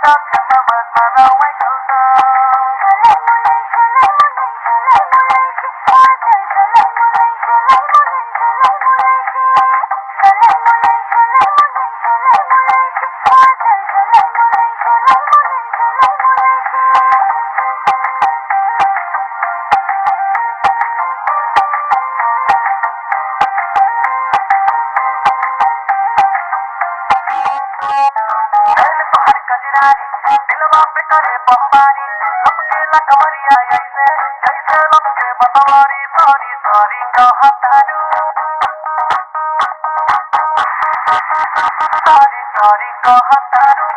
到天门我马到外手的。दिलवा पे करे बमबारी लपके ला कमरिया ऐसे जैसे लपके बतवारी सॉरी सॉरी कहतारू सॉरी सॉरी कहतारू